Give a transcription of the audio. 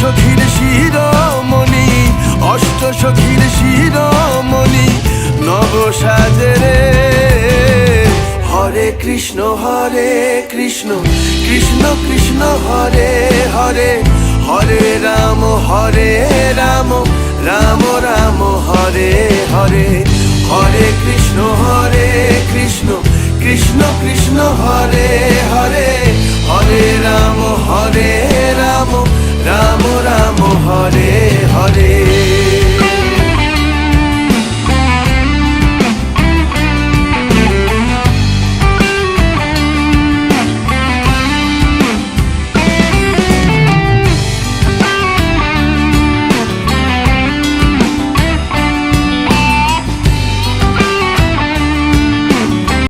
সখীর Shiromani, Ashta সখীর Shiromani Naba সাজরে। Hare Krishna Krishna Krishna Hare Hare, Hare Ram Ram Ram Hare Hare. Hare Krishna Krishna Krishna Hare Hare,